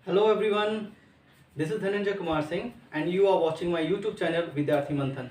Hello everyone, this is Dhananjay Kumar Singh and you are watching my YouTube channel Vidyarthi Manthan.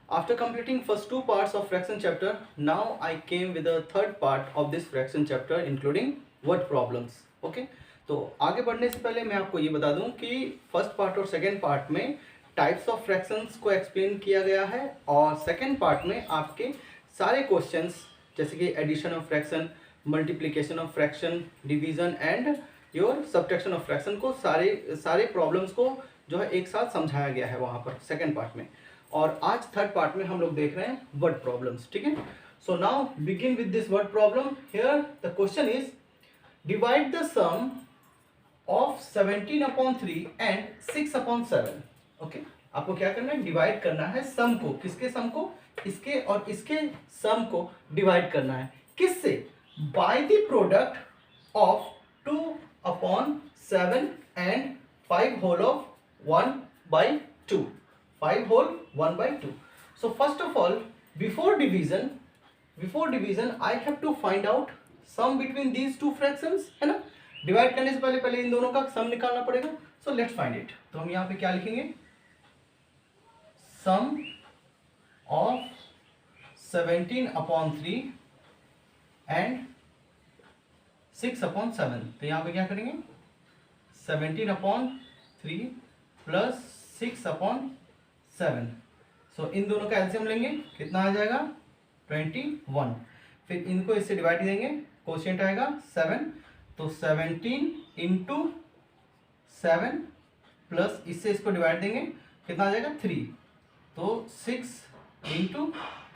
After completing first two parts of fraction chapter, now I came with the third part of this fraction chapter including word problems. Okay? तो आगे बढ़ने से पहले मैं आपको ये बता दूं कि फर्स्ट पार्ट और सेकेंड पार्ट में टाइप्स ऑफ फ्रैक्शंस को एक्सप्लेन किया गया है और सेकेंड पार्ट में आपके सारे क्वेश्चंस जैसे कि addition of fraction, multiplication of fraction, division and your subtraction of fraction को सारे प्रॉब्लम्स को जो है एक साथ समझाया गया है वहाँ पर सेकेंड पार्ट में। और आज थर्ड पार्ट में हम लोग देख रहे हैं वर्ड प्रॉब्लम्स। ठीक है, so now begin with this word problem. Here the question is divide the sum of 17/3 and 6/7। Okay, आपको क्या करना है, डिवाइड करना है सम को। किसके सम को? इसके और इसके सम को डिवाइड करना है। किससे? By the product of 2/7 and 5 whole of 1/2। 5 whole 1/2। So first of all, before division I have to find out sum between these two fractions, है ना। डिवाइड करने से पहले इन दोनों का सम निकालना पड़ेगा। So let's find it. तो हम यहाँ पे क्या लिखेंगे, सम ऑफ 17/3 एंड 6/7। तो यहाँ पे क्या करेंगे, 17/3 प्लस 6/7। सो इन दोनों का एलसीएम लेंगे, कितना आ जाएगा 21। फिर इनको इससे डिवाइड देंगे, कोशिएंट आएगा 7। तो 17 इंटू 7 प्लस इससे इसको डिवाइड देंगे, कितना आ जाएगा 3। तो 6 इंटू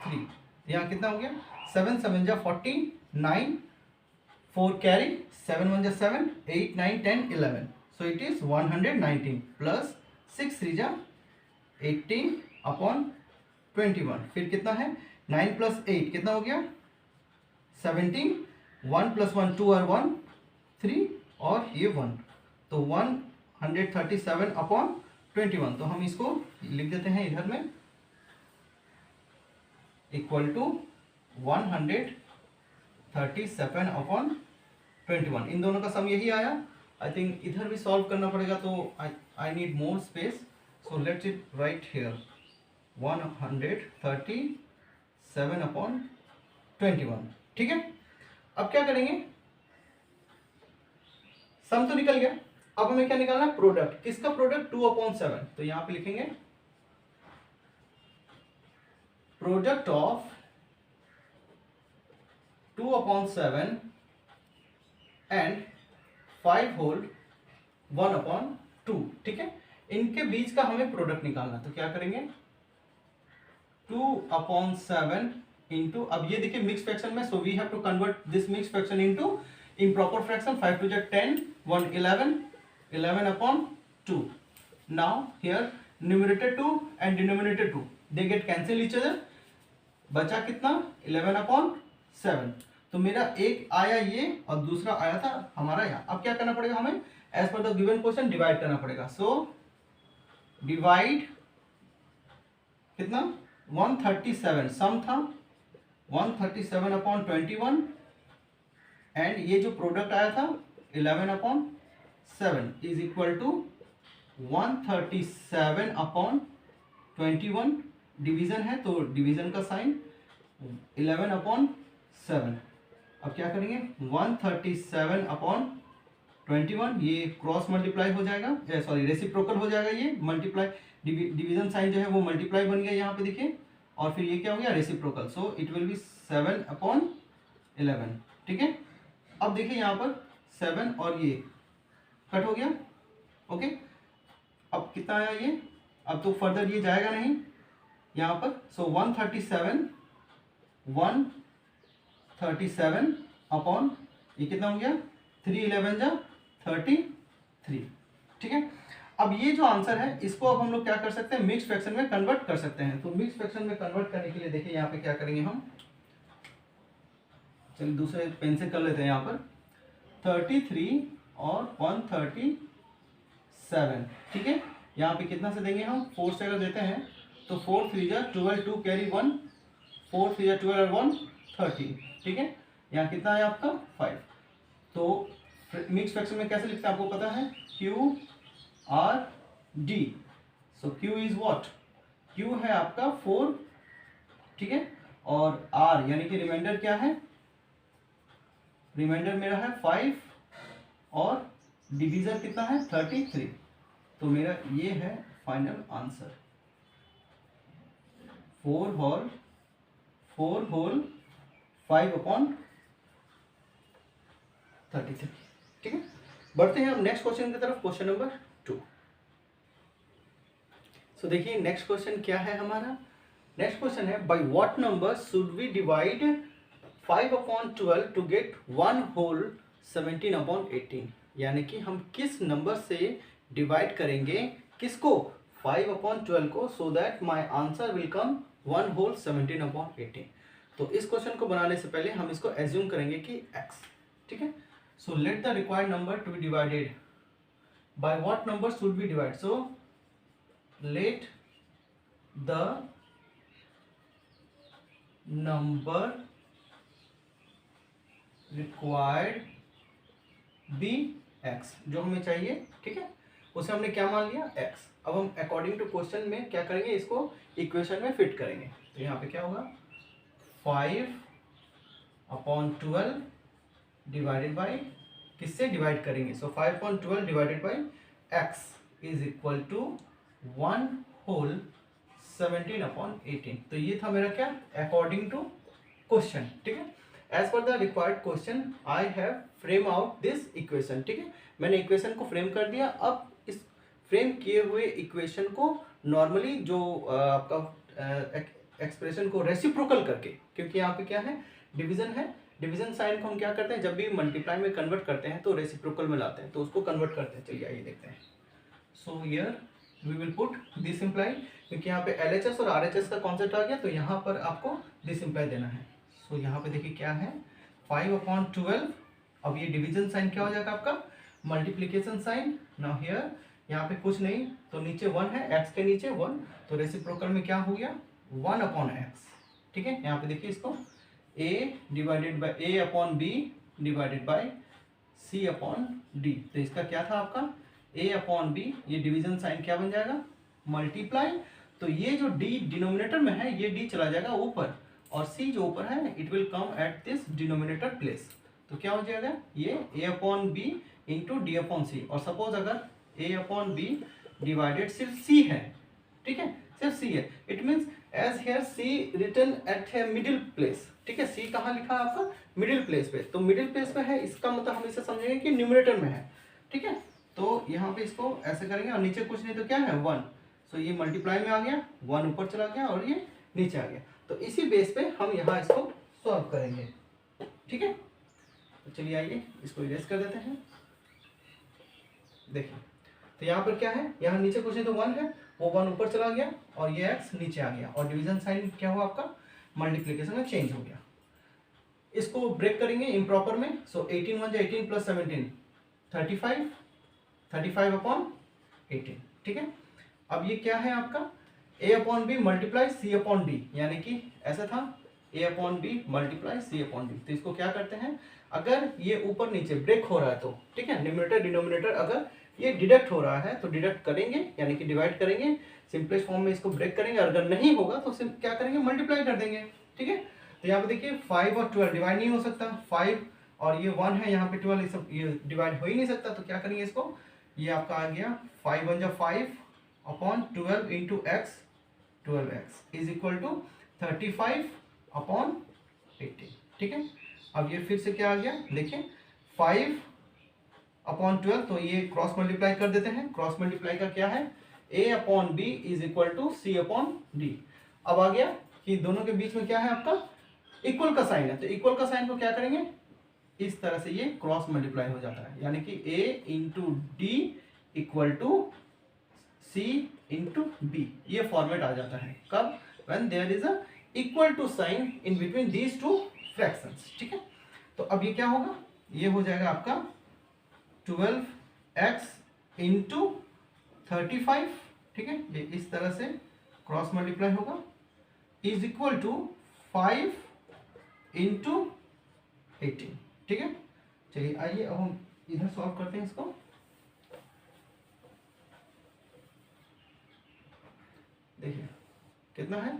3, यहाँ कितना हो गया 7 7 जा 40, 9 4 कैरी, 7 1 जा 7, 8 9 10 11। सो इट इज 119 प्लस 6 3 जा 18/21। फिर कितना है 9 प्लस 8 कितना हो गया 17, 1 प्लस 1 2 और 1 3 और ये 1। तो 137/21। तो हम इसको लिख देते हैं इधर में, इक्वल टू 137/21। इन दोनों का सम यही आया। आई थिंक इधर भी सॉल्व करना पड़ेगा, तो I need more space, so let's it right here 137/21। ठीक है, अब क्या करेंगे, सम तो निकल गया, अब हमें क्या निकालना है, प्रोडक्ट। किसका प्रोडक्ट? 2/7। तो यहां पे लिखेंगे प्रोडक्ट ऑफ 2/7 एंड 5 whole 1/2। ठीक है, इनके बीच का हमें प्रोडक्ट निकालना। तो क्या करेंगे 2/7 इंटू, अब ये देखिए मिक्स फ्रैक्शन में, so we have to convert this mix fraction into improper fraction। 5 2 10, 1 11, 11/2। now here numerator 2 and denominator 2 they get cancel each other। बचा कितना 11/7। तो मेरा एक आया ये और दूसरा आया था हमारा यहाँ। अब क्या करना पड़ेगा हमें, as per the given question divide करना पड़ेगा। सो डिवाइड कितना 137, सम था 137/21 एंड ये जो प्रोडक्ट आया था 11/7 इज इक्वल टू 137/21। डिवीजन है तो डिवीजन का साइन 11/7। अब क्या करेंगे 137/21, ये क्रॉस मल्टीप्लाई हो जाएगा, सॉरी रेसिप्रोकल हो जाएगा। ये मल्टीप्लाई डिवीजन साइन जो है वो मल्टीप्लाई बन गया यहाँ पे देखिए, और फिर ये क्या हो गया reciprocal. So it will be 7/11। ठीक है, अब देखिए यहाँ पर 7 और ये कट हो गया। ओके, अब कितना आया ये, अब तो फर्दर ये जाएगा नहीं यहाँ पर। सो 137 अपॉन ये कितना हो गया 3 11 जा 33। ठीक है, अब ये जो आंसर है इसको अब हम लोग क्या कर सकते हैं, मिक्स फ्रैक्शन में कन्वर्ट कर सकते हैं। तो मिक्स फ्रैक्शन में कन्वर्ट करने के लिए देखिए यहाँ पे क्या करेंगे हम, चलिए दूसरे पेन से कर लेते हैं। यहाँ पर 33 और 137। ठीक है, यहाँ पे कितना से देंगे हम, 4 से अगर देते हैं तो 4 3 जा 12, 2 कैरी 1, 4 3 जा 12 और 1 30। ठीक है, यहाँ कितना है आपका 5। तो मिक्स फ्रैक्शन में कैसे लिखते हैं आपको पता है, Q R D. So Q is what, Q है आपका 4, ठीक है, और आर यानी कि रिमाइंडर क्या है, रिमाइंडर मेरा है 5 और डिवीजर कितना है 33। तो मेरा ये है फाइनल आंसर, 4 होल 5/33, ठीक है। बढ़ते हैं अब नेक्स्ट क्वेश्चन की तरफ, क्वेश्चन नंबर 2। सो देखिए नेक्स्ट क्वेश्चन क्या है हमारा, नेक्स्ट क्वेश्चन है by what number should we divide 5/12 to get 1 whole 17/18। यानी कि हम किस नंबर से डिवाइड करेंगे किसको, 5/12 को, so that my answer will come 1 whole 17/18। तो इस क्वेश्चन को बनाने से पहले हम इसको एज्यूम करेंगे कि x, ठीक है। So let the required number to be divided by what number should be divide. So let the number required be x, जो हमें चाहिए, ठीक है, उसे हमने क्या मान लिया x। अब हम अकॉर्डिंग टू क्वेश्चन में क्या करेंगे, इसको इक्वेशन में फिट करेंगे। तो यहाँ पे क्या होगा, 5/12 डिवाइडेड बाई, किससे डिवाइड करेंगे, so 5/12 divided by x is equal to 1 whole 17/18। तो ये था मेरा क्या, अकॉर्डिंग टू क्वेश्चन, ठीक है। As per the required question I have frame out this equation, ठीक है, मैंने इक्वेशन को फ्रेम कर दिया। अब इस फ्रेम किए हुए इक्वेशन को नॉर्मली जो आपका एक्सप्रेशन को रेसिप्रोकल करके, क्योंकि यहाँ पे क्या है, डिवीजन है, डिवीजन साइन को हम क्या करते हैं, जब भी मल्टीप्लाई में कन्वर्ट करते हैं तो रेसिप्रोकल में लाते हैं, तो उसको कन्वर्ट करते हैं। चलिए आइए देखते हैं। So here we will put this imply, क्योंकि यहाँ पे LHS और RHS का कॉन्सेप्ट आ गया, तो यहाँ पर आपको दिस इम्प्लाई देना है। सो यहाँ पे देखिए क्या है, 5/12। अब ये डिवीजन साइन क्या हो जाएगा आपका, मल्टीप्लीकेशन साइन। नाउ हियर यहाँ पे कुछ नहीं, तो नीचे 1 है, x के नीचे 1, तो रेसिप्रोकल में क्या हो गया, 1/x, ठीक है। यहाँ पे देखिए इसको a divided by a/b divided by c/d। तो इसका क्या था आपका a/b, ये डिवीजन साइन क्या बन जाएगा, मल्टीप्लाई। तो ये जो d डिनोमिनेटर में है, ये d चला जाएगा ऊपर, और c जो ऊपर है it will come at this denominator place. तो क्या हो जाएगा, ये a/b इंटू d/c। और सपोज अगर a/b डिवाइडेड सिर्फ c है, ठीक है, सिर्फ c है, it means as here c written at a middle place, ठीक है। c कहाँ लिखा है आपका, मिडिल प्लेस पे, तो मिडिल प्लेस पे है, इसका मतलब हम इसे समझेंगे कि न्यूमरेटर में है, ठीक है। तो यहाँ पे इसको ऐसे करेंगे, और नीचे कुछ नहीं तो क्या है 1, सो ये मल्टीप्लाई में आ गया, 1 ऊपर चला गया और ये नीचे आ गया। तो इसी बेस पे हम यहाँ इसको सॉल्व करेंगे, ठीक है। तो चलिए आइए इसको इरेज कर देते हैं। देखिए तो यहाँ पर क्या है, यहाँ नीचे कुछ नहीं तो 1 है, वो 1 ऊपर चला गया और ये x नीचे आ गया, और डिवीजन साइन क्या हुआ आपका, मल्टीप्लिकेशन में चेंज हो गया। इसको ब्रेक करेंगे इम्प्रॉपर में। सो 18 1 18 प्लस 17 35, 35/18, ठीक है। अब ये क्या है आपका, a/b मल्टीप्लाई c/d, यानी कि ऐसा था a/b मल्टीप्लाई c/d। तो इसको क्या करते हैं, अगर ये ऊपर नीचे ब्रेक हो रहा है तो, ठीक है, न्यूमरेटर डिनोमिनेटर अगर ये डिडक्ट हो रहा है तो डिडक्ट करेंगे, यानी कि डिवाइड करेंगे, सिंपलेस्ट फॉर्म में इसको ब्रेक करेंगे। अगर नहीं होगा तो सिर्फ क्या करेंगे, मल्टीप्लाई कर देंगे, ठीक है। तो यहाँ पे देखिए 5 और 12 डिवाइड नहीं हो सकता, 5 और ये 1 है, यहाँ पे 12, ये सब ये डिवाइड हो ही नहीं सकता। तो क्या करेंगे इसको, ये आपका आ गया 5 1 5/12 into x, 12x is equal to 35/18, ठीक है। अब ये फिर से क्या आ गया, देखिए 5/12, तो ये क्रॉस मल्टीप्लाई कर देते हैं। क्रॉस मल्टीप्लाई का क्या है, a/b is equal to c/d। अब आ गया कि दोनों के बीच में क्या है आपका, इक्वल का साइन है, तो इक्वल का साइन को क्या करेंगे, इस तरह से ये क्रॉस मल्टीप्लाई हो जाता है, यानी कि a into D equal to c into B, ये फॉर्मेट आ जाता है कब, when there is a equal to sign in between these two fractions, ठीक है। तो अब ये क्या होगा, ये हो जाएगा आपका 12x इंटू 35, ठीक है, ये इस तरह से क्रॉस मल्टीप्लाई होगा, इज इक्वल टू 5 इंटू 18, ठीक है। चलिए आइए अब हम इधर सॉल्व करते हैं इसको। देखिए कितना है,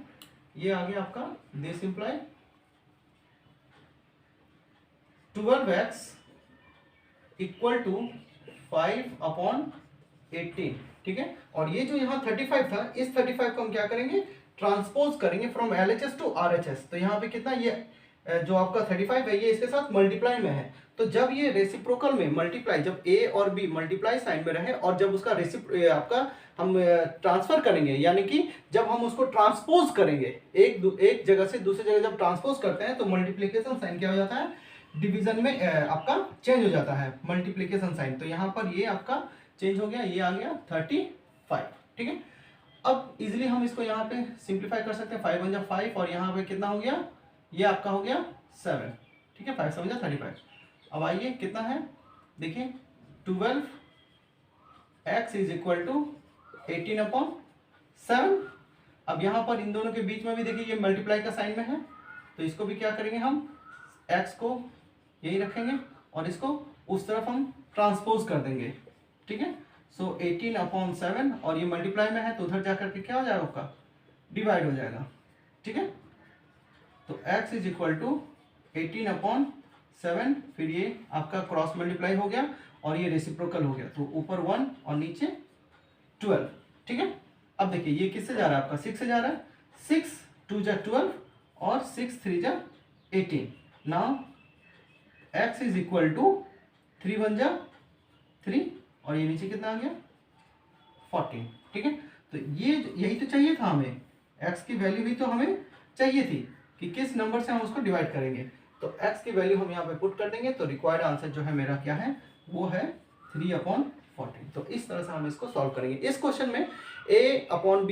ये आ गया आपका, this imply 12x equal to 5/18, ठीक है। और ये जो यहाँ 35 था, इस 35 को हम क्या करेंगे, ट्रांसपोज करेंगे फ्रॉम LHS टू RHS। तो यहाँ पे कितना, ये जो आपका 35 है ये इसके साथ मल्टीप्लाई में है। तो जब ये रेसिप्रोकल में मल्टीप्लाई, जब A और B मल्टीप्लाई साइन में रहे और जब उसका आपका हम ट्रांसफर करेंगे, यानी कि जब हम उसको ट्रांसपोज करेंगे एक जगह से दूसरी जगह जब ट्रांसपोज करते हैं तो मल्टीप्लिकेशन साइन क्या हो जाता है, डिवीजन में आपका चेंज हो जाता है मल्टीप्लिकेशन साइन। तो यहाँ पर ये आपका चेंज हो गया, ये आ गया 35, ठीक है। अब इजिली हम इसको यहाँ पे सिंप्लीफाई कर सकते हैं, 5 × 5 और यहाँ पे कितना हो गया, ये आपका हो गया 7, ठीक है। 5 × 7 = 35। अब आइए कितना है, देखिए 12x इज इक्वल टू 18/7। अब यहाँ पर इन दोनों के बीच में भी देखिए ये मल्टीप्लाई का साइन में है, तो इसको भी क्या करेंगे हम, x को यही रखेंगे और इसको उस तरफ हम ट्रांसपोज कर देंगे, ठीक है। सो 18/7 और ये मल्टीप्लाई में है तो उधर जाकर के क्या हो जाएगा, आपका डिवाइड हो जाएगा, ठीक है। तो x इज इक्वल टू 18/7, फिर ये आपका क्रॉस मल्टीप्लाई हो गया और ये रेसिप्रोकल हो गया, तो ऊपर 1 और नीचे 12, ठीक है। अब देखिए ये किससे जा रहा है, आपका 6 से जा रहा है, 6 2 × 12 और 6 3 × 18। Now x is equal to 3 1 × 3 और ये नीचे कितना आ गया 14, ठीक है। तो ये यही तो चाहिए था हमें, x की वैल्यू भी तो हमें चाहिए थी कि किस नंबर से हम उसको डिवाइड करेंगे। तो x की वैल्यू हम यहाँ पे पुट कर देंगे, तो रिक्वायर्ड आंसर जो है मेरा क्या है, वो है 3/14। तो इस तरह से हम इसको सॉल्व करेंगे। इस क्वेश्चन में a/b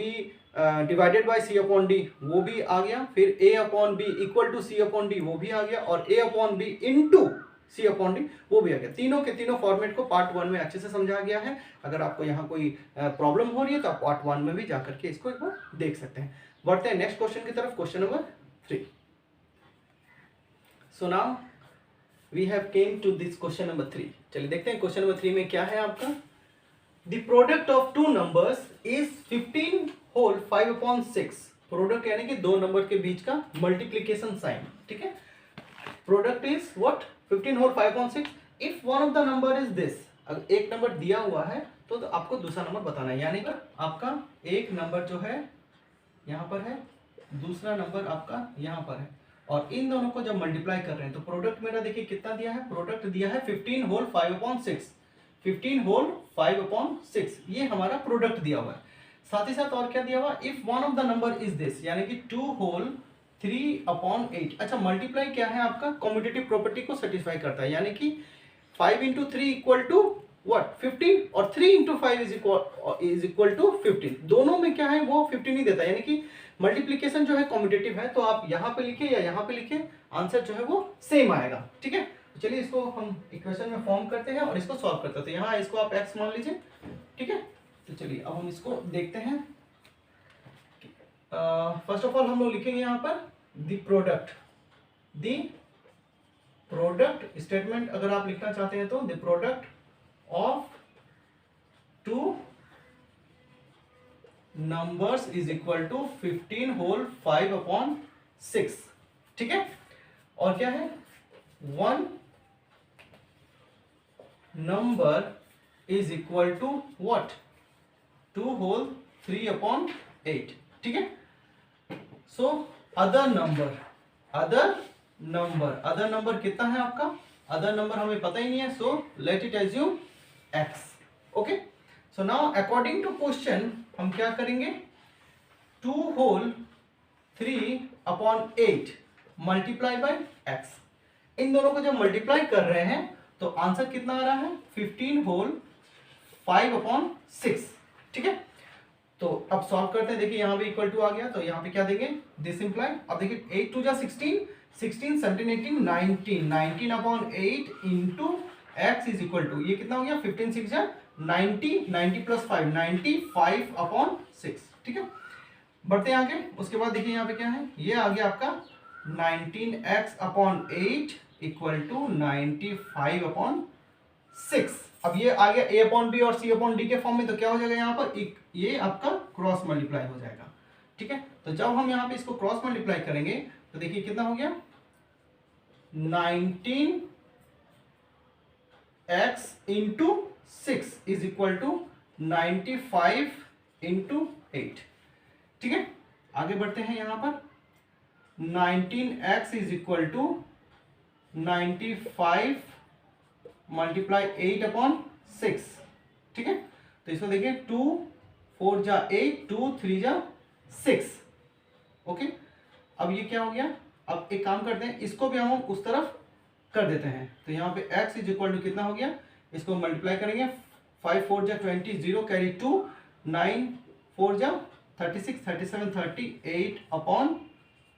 डिवाइडेड बाय c/d वो भी आ गया, फिर a/b इक्वल टू c/d वो भी आ गया, और a/b इंटू c/d वो भी आ गया। तीनों के तीनों फॉर्मेट को पार्ट 1 में अच्छे से समझा गया है। अगर आपको यहाँ कोई प्रॉब्लम हो रही है तो आप पार्ट 1 में भी जाकर के इसको एक बार देख सकते हैं। बढ़ते हैं नेक्स्ट क्वेश्चन की तरफ, question number 3। So now we have came to this question number 3। चलिए देखते हैं क्वेश्चन नंबर 3 में क्या है आपका। The product of two numbers is 15 whole 5/6। Product यानी कि दो नंबर के बीच का मल्टीप्लिकेशन साइन, ठीक है। Product is what, 15 whole 5/6। If one of the number is this, अगर एक नंबर दिया हुआ है तो आपको दूसरा नंबर बताना है, यानी कि आपका एक नंबर जो है यहाँ पर है, दूसरा नंबर आपका यहाँ पर है, और इन दोनों को जब मल्टीप्लाई कर रहे हैं तो प्रोडक्ट मेरा देखिए कितना दिया है, प्रोडक्ट दिया है 15 होल 5/6। 15 होल 5/6 ये हमारा प्रोडक्ट दिया हुआ है। साथ ही साथ और क्या दिया हुआ, if one of the number is this, यानी कि 2 होल 3/8। अच्छा, मल्टीप्लाई क्या है आपका, कम्यूटेटिव प्रॉपर्टी को सेटिस्फाई करता है, यानी कि 5 × 3 इक्वल टू व्हाट 15, और 3 × 5 इज इक्वल टू 15। दोनों में क्या है, वो 15 ही देता है, यानी कि मल्टीप्लिकेशन जो है कम्यूटेटिव है, तो आप यहाँ पे लिखे या यहाँ पे लिखे, आंसर जो है वो सेम आएगा, ठीक है। तो चलिए इसको हम इक्वेशन में फॉर्म करते हैं और इसको सॉल्व करते हैं। तो यहाँ इसको आप x मान लीजिए, ठीक है। तो चलिए अब हम इसको देखते हैं। फर्स्ट ऑफ ऑल हम लोग लिखेंगे यहाँ पर द प्रोडक्ट स्टेटमेंट, अगर आप लिखना चाहते हैं तो the product of two numbers is equal to 15 whole 5/6, ठीक है। और क्या है, one number is equal to what 2 whole 3/8, ठीक है। सो अदर नंबर कितना है आपका, अदर नंबर हमें पता ही नहीं है, so let it assume x, okay. So now according to question हम क्या करेंगे, 2 होल 3/8 मल्टीप्लाई बाय x। इन दोनों को जब मल्टीप्लाई कर रहे हैं तो आंसर कितना आ रहा है, 15 होल 5/6, ठीक है। तो अब सॉल्व करते हैं, देखिए यहाँ पे इक्वल टू आ गया, तो यहाँ पे क्या देंगे, दिस इंप्लाई। अब देखिए 8 2 × 16, 16 17 18 19, 19/8 into x is equal to, ये कितना हो गया, 15 6 × 90, 90 + 5 95/6, ठीक है। बढ़ते हैं आगे, उसके बाद देखिए यहाँ पे क्या है, ये आ गया आपका 19x/8 इक्वल टू 95/6, 6। अब ये आ गया a अपॉन बी और c अपॉन डी के फॉर्म में, तो क्या हो जाएगा यहाँ पर ये आपका क्रॉस मल्टीप्लाई हो जाएगा। ठीक है, तो जब हम यहाँ पे इसको क्रॉस मल्टीप्लाई करेंगे तो देखिए कितना हो गया 19x into 6 is equal to 95 into 8। ठीक है, आगे बढ़ते हैं यहाँ पर 19x is equal to 95 multiply 8 upon 6। ठीक है, तो इसको देखिए 2 4 जा 8 2 3 जा 6। ओके, अब ये क्या हो गया, अब एक काम करते हैं, इसको भी हम उस तरफ कर देते हैं। तो यहाँ पे x इज इक्वल टू कितना हो गया, इसको मल्टीप्लाई करेंगे 5 4 जा 20 0 कैरी 2 9 4 जा 36 37 38 अपॉन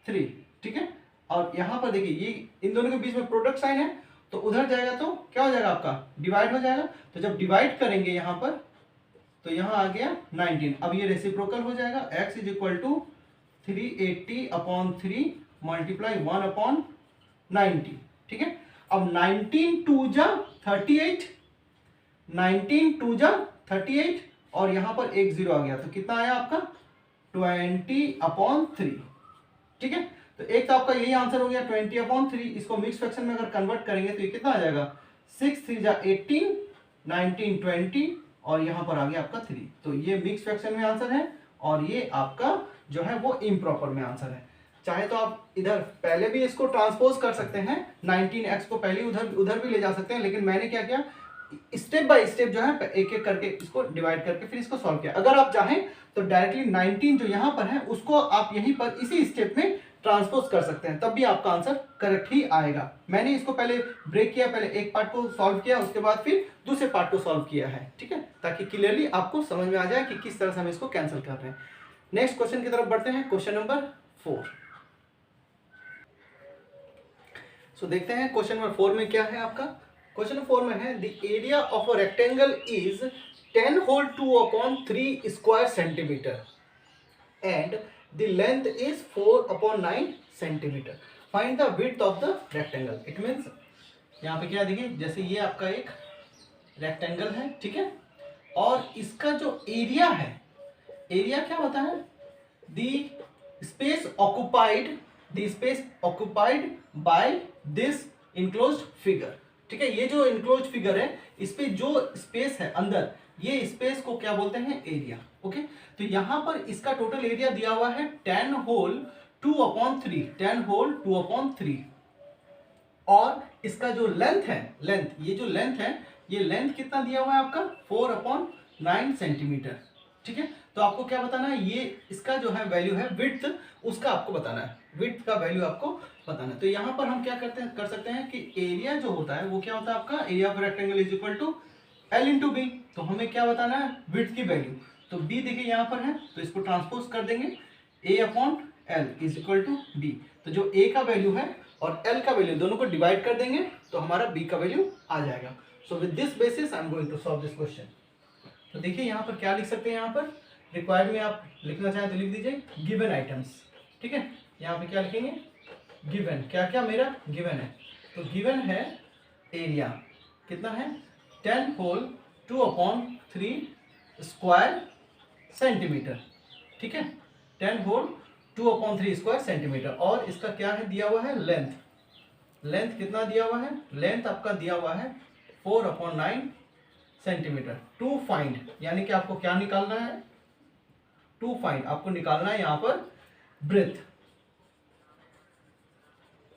3। ठीक है, और यहाँ पर देखिए ये इन दोनों के बीच में प्रोडक्ट साइन है, तो उधर जाएगा तो क्या हो जाएगा आपका डिवाइड हो जाएगा। तो जब डिवाइड करेंगे यहाँ पर तो यहाँ आ गया 19। अब ये रेसिप्रोकल हो जाएगा, x is equal to 380 upon 3 multiply 1 upon 90। ठीक है, अब 19 2 जा 38 19 2 जा 38 और यहाँ पर एक जीरो आ गया, तो कितना आया आपका 20 अपॉन 3। ठीक है, तो एक तो आपका यही आंसर हो गया 20 अपॉन 3। इसको मिक्स फ्रैक्शन में अगर कन्वर्ट करेंगे तो ये कितना आ जाएगा 6 3 जा 18 19 20 और यहाँ पर आ गया आपका 3। तो ये मिक्स फ्रैक्शन में आंसर है और ये आपका जो है वो इम्प्रॉपर में आंसर है। चाहे तो आप इधर पहले भी इसको ट्रांसपोज कर सकते हैं, 19x को पहले उधर भी ले जा सकते हैं, लेकिन मैंने क्या किया स्टेप बाय स्टेप जो है एक एक करके इसको डिवाइड करके फिर इसको सॉल्व किया। अगर आप चाहें तो डायरेक्टली 19 जो यहाँ पर है उसको आप यहीं पर इसी स्टेप में ट्रांसपोज कर सकते हैं, तब भी आपका आंसर करेक्ट ही आएगा। मैंने इसको पहले ब्रेक किया, पहले एक पार्ट को सॉल्व किया, उसके बाद फिर दूसरे पार्ट को सॉल्व किया है। ठीक है, ताकि क्लियरली आपको समझ में आ जाए कि किस तरह से हम इसको कैंसिल कर रहे हैं। नेक्स्ट क्वेश्चन की तरफ बढ़ते हैं, क्वेश्चन नंबर 4। सो देखते हैं क्वेश्चन नंबर 4 में क्या है आपका। क्वेश्चन नंबर 4 में है the area of a rectangle is 10 whole 2 upon 3 square centimetre and the length is 4 upon 9 centimetre. Find the width of the rectangle. It means यहाँ पे क्या देखिए, जैसे ये आपका एक रेक्टेंगल है, ठीक है, और इसका जो एरिया है, एरिया क्या होता है the space occupied by this enclosed figure. ठीक है, ये जो इनक्लोज्ड फिगर है इस पे जो स्पेस है अंदर, ये स्पेस को क्या बोलते हैं एरिया। ओके, तो यहां पर इसका टोटल एरिया दिया हुआ है 10 होल 2 अपॉन 3, 10 होल 2 अपॉन 3, और इसका जो लेंथ है, ये जो लेंथ है, ये लेंथ कितना दिया हुआ है आपका 4 अपॉन 9 सेंटीमीटर। ठीक है, तो आपको क्या बताना है, ये इसका जो है वैल्यू है विड्थ, उसका आपको बताना है, विड्थ का वैल्यू आपको बताना है। तो यहाँ पर हम क्या कर सकते हैं कि एरिया जो होता है वो क्या होता है आपका area of rectangle is equal to L into B. तो हमें क्या बताना है विड्थ की वैल्यू, तो b देखिए यहाँ पर है तो इसको ट्रांसपोज कर देंगे a upon L is equal to B. तो जो a का वैल्यू है और l का वैल्यू दोनों को डिवाइड कर देंगे तो हमारा b का वैल्यू आ जाएगा। So with this basis I am going to solve this question. तो देखिए यहाँ पर क्या लिख सकते हैं, यहाँ पर रिक्वायर्ड में आप लिखना चाहें तो लिख दीजिए गिवन आइटम्स। ठीक है, यहाँ पे क्या लिखेंगे गिवन, क्या क्या मेरा गिवन है, तो गिवन है एरिया कितना है 10 होल 2 अपॉन 3 स्क्वायर सेंटीमीटर। ठीक है, 10 होल 2 अपॉन 3 स्क्वायर सेंटीमीटर, और इसका क्या है दिया हुआ है लेंथ, लेंथ कितना दिया हुआ है, लेंथ आपका दिया हुआ है 4 अपॉन 9 सेंटीमीटर। टू फाइंड यानी कि आपको क्या निकालना है, टू फाइंड आपको निकालना है यहाँ पर ब्रेथ,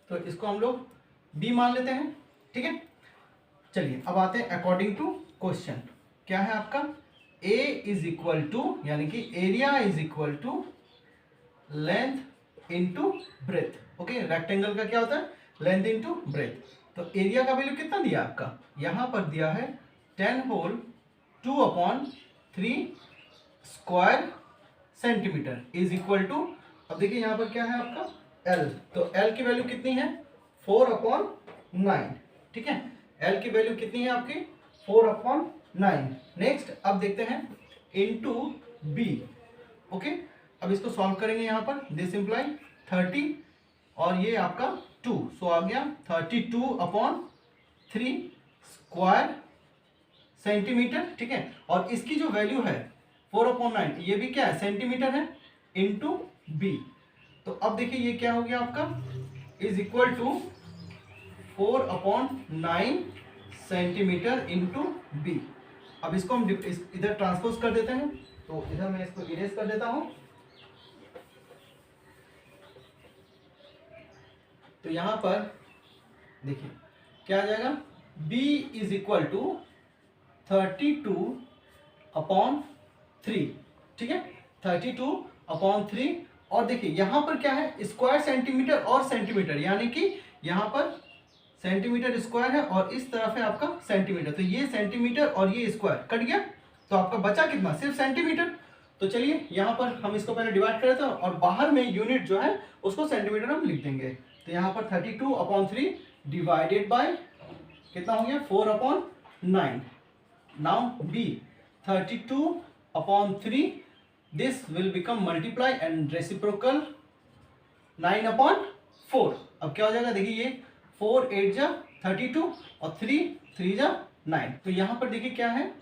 तो इसको हम लोग बी मान लेते हैं। ठीक है, चलिए अब आते हैं अकॉर्डिंग टू क्वेश्चन। क्या है आपका a इज इक्वल टू यानी कि area is equal to length into breadth. Okay, rectangle का क्या होता है लेंथ इंटू ब्रेथ। तो एरिया का वैल्यू कितना दिया आपका, यहाँ पर दिया है 10 whole 2 upon 3 square centimetre is equal to, अब देखिए यहाँ पर क्या है आपका L, तो L की वैल्यू कितनी है 4 अपॉन 9। ठीक है, L की वैल्यू कितनी है आपकी 4 अपॉन 9। नेक्स्ट अब देखते हैं इनटू B। ओके, अब इसको सॉल्व करेंगे यहाँ पर, दिस इंप्लाई 30 और ये आपका 2, सो आ गया 32 अपॉन 3 स्क्वायर सेंटीमीटर, ठीक है। और इसकी जो वैल्यू है 4/9, ये भी क्या है, सेंटीमीटर है, इंटू बी। तो अब देखिए ये क्या हो गया आपका, is equal to 4/9 centimetre into B. अब इसको हम इधर ट्रांसपोज कर देते हैं, तो इधर मैं इसको इरेज कर देता हूं। तो यहां पर देखिए क्या आ जाएगा, b इज इक्वल टू 32/3, ठीक है, 32/3। और देखिए यहां पर क्या है, स्क्वायर सेंटीमीटर और सेंटीमीटर, यानी कि यहां पर सेंटीमीटर स्क्वायर है और इस तरफ है आपका सेंटीमीटर। तो ये सेंटीमीटर और ये स्क्वायर कट गया, तो आपका बचा कितना, सिर्फ सेंटीमीटर। तो चलिए यहाँ पर हम इसको पहले डिवाइड कर देते हैं और बाहर में यूनिट जो है उसको सेंटीमीटर हम लिख देंगे। तो यहाँ पर 32/3 डिवाइडेड बाय कितना हो गया, 4/9। Now b 32/3, this will become multiply and reciprocal 9/4। अब क्या हो जाएगा, देखिए ये 4 8 जा 32 और 3 3 जा 9। तो यहाँ पर देखिए क्या है,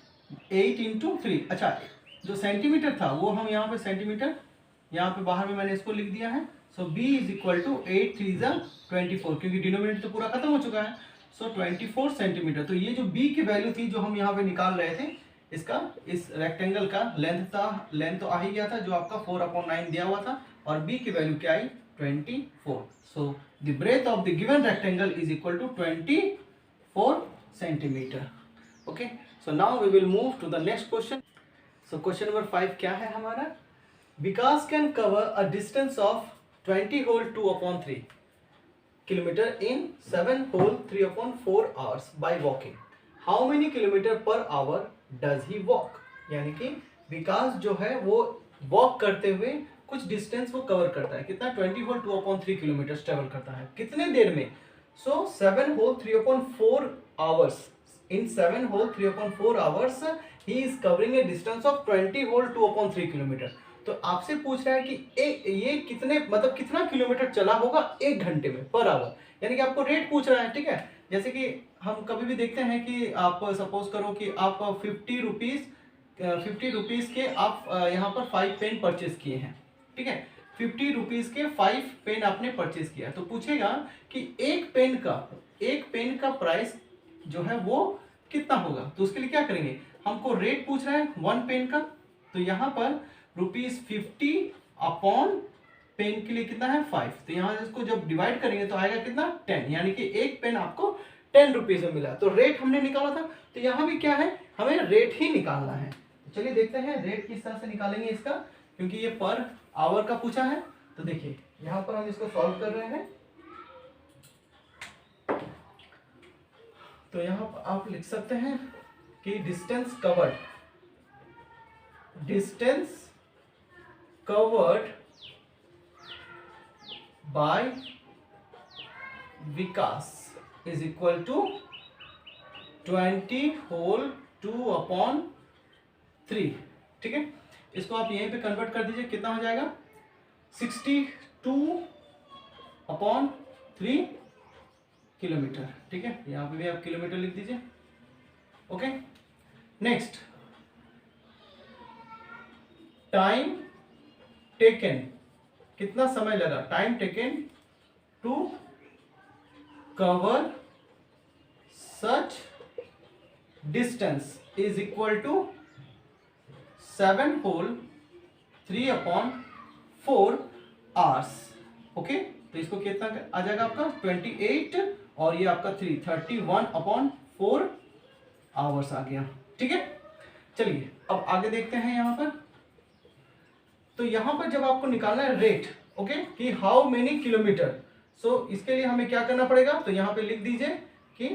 8 × 3। अच्छा, जो सेंटीमीटर था वो हम यहाँ पे सेंटीमीटर, यहाँ पे बाहर में मैंने इसको लिख दिया है। सो b इज इक्वल टू 8 3 जा 24, क्योंकि डिनोमिनेटर तो पूरा खत्म हो चुका है। सो 24 सेंटीमीटर। तो ये जो b की वैल्यू थी जो हम यहाँ पे निकाल रहे थे, इसका, इस रेक्टेंगल का लेंथ तो आ ही गया था जो आपका 4/9 दिया हुआ था, और b की वैल्यू क्या आई, 24। So the breadth of the given rectangle is equal to 24 centimetre. Okay, so now we will move to the next question. So question number 5 क्या है हमारा, Vikas can cover a distance of 20 whole 2/3 kilometre in 7 whole 3/4 hours by walking. How many kilometre per hour does he walk. यानी कि विकास जो है वो walk करते हुए कुछ डिस्टेंस वो कवर करता है, कितना, 20 होल 2/3 किलोमीटर ट्रेवल करता है, कितने देर में। सो 7 whole 3/4 hours, in 7 whole 3/4 hours he is covering a distance of 20 whole 2/3 kilometre. तो आपसे पूछ रहा है कि ये कितने, मतलब कितना किलोमीटर चला होगा एक घंटे में पर आवर, यानी कि आपको रेट पूछ रहा है, ठीक है। जैसे कि हम कभी भी देखते हैं कि आप सपोज करो कि आप 50 रुपीज़ के आप यहाँ पर 5 पेन परचेज किए हैं, ठीक है, 50 रुपीज़ के 5 पेन आपने परचेज किया, तो पूछेगा कि एक पेन का प्राइस जो है वो कितना होगा। तो उसके लिए क्या करेंगे, हमको रेट पूछ रहा है 1 पेन का, तो यहाँ पर ₹50 अपॉन पेन के लिए कितना है 5, तो यहाँ इसको जब डिवाइड करेंगे तो आएगा कितना, 10, यानी कि एक पेन आपको 10 रुपीज में मिला। तो रेट हमने निकाला था, तो यहाँ भी क्या है, हमें रेट ही निकालना है। तो चलिए देखते हैं रेट किस तरह से निकालेंगे इसका, क्योंकि ये पर आवर का पूछा है। तो देखिए यहाँ पर हम इसको सॉल्व कर रहे हैं। तो यहाँ पर आप लिख सकते हैं कि distance covered by Vikas is equal to 20 whole 2/3, ठीक है। इसको आप यहीं पे कन्वर्ट कर दीजिए, कितना हो जाएगा, 62/3 किलोमीटर, ठीक है। यहाँ पे भी आप किलोमीटर लिख दीजिए। ओके, नेक्स्ट, टाइम टेकन, कितना समय लगा, time taken to cover such distance is equal to 7 whole 3/4 hours. Okay, तो इसको कितना आ जाएगा आपका 28 और ये आपका 31/4 आवर्स आ गया, ठीक है। चलिए अब आगे देखते हैं यहाँ पर। तो यहाँ पर जब आपको निकालना है रेट, ओके, कि हाउ मेनी किलोमीटर, सो इसके लिए हमें क्या करना पड़ेगा, तो यहाँ पे लिख दीजिए कि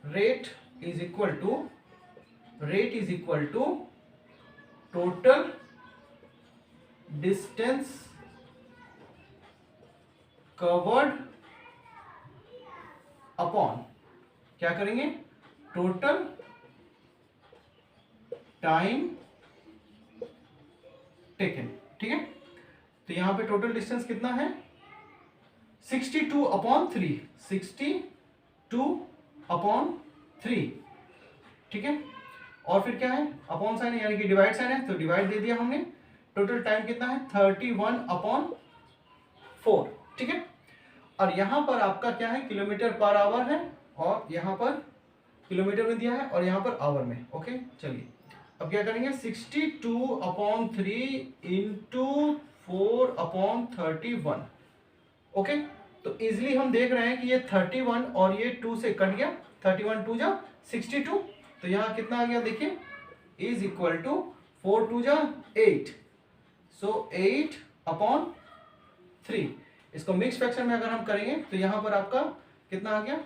rate is equal to total distance covered upon, क्या करेंगे, टोटल टाइम टेकन, ठीक है। तो यहां पे टोटल डिस्टेंस कितना है, 62/3, 62/3, ठीक है। और फिर क्या है, अपॉन साइन है यानी कि डिवाइड साइन है, तो डिवाइड दे दिया हमने। टोटल टाइम कितना है 31/4, ठीक है। और यहाँ पर आपका क्या है किलोमीटर पर आवर है, और यहाँ पर किलोमीटर में दिया है और यहाँ पर आवर में। ओके चलिए अब क्या करेंगे 62/3 इंटू 4/31। ओके तो इजिली हम देख रहे हैं कि ये 31 और ये 2 से कट गया, 31 2 जा 62, तो यहाँ कितना आ गया देखिए इज इक्वल टू 4 2 जा 8, सो 8/3। इसको मिक्स फ्रैक्शन में अगर हम करेंगे तो यहाँ पर आपका कितना आ गया,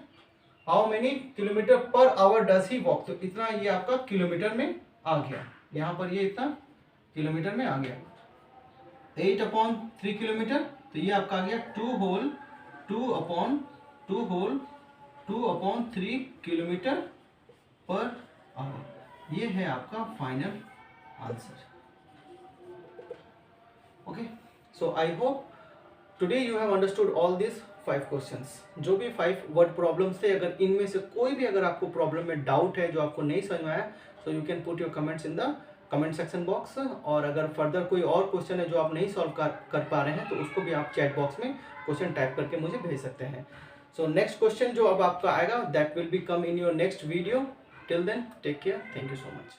how many kilometre per hour does he walk, तो इतना ये आपका किलोमीटर में आ गया, यहाँ पर ये इतना किलोमीटर में आ गया 8/3 किलोमीटर, तो ये आपका आ गया 2/3 किलोमीटर पर आवर। ये है आपका final answer. Okay so I hope today you have understood all this 5 questions. जो भी 5 वर्ड प्रॉब्लम्स थे, अगर इनमें से कोई भी अगर आपको प्रॉब्लम में डाउट है जो आपको नहीं समझ में आया, so you can put your comments in the comment section box. और अगर फर्दर कोई और क्वेश्चन है जो आप नहीं सॉल्व कर पा रहे हैं तो उसको भी आप चैट बॉक्स में क्वेश्चन टाइप करके मुझे भेज सकते हैं। सो नेक्स्ट क्वेश्चन जो अब आपका आएगा that will be come in your next video. Till then take care, thank you so much.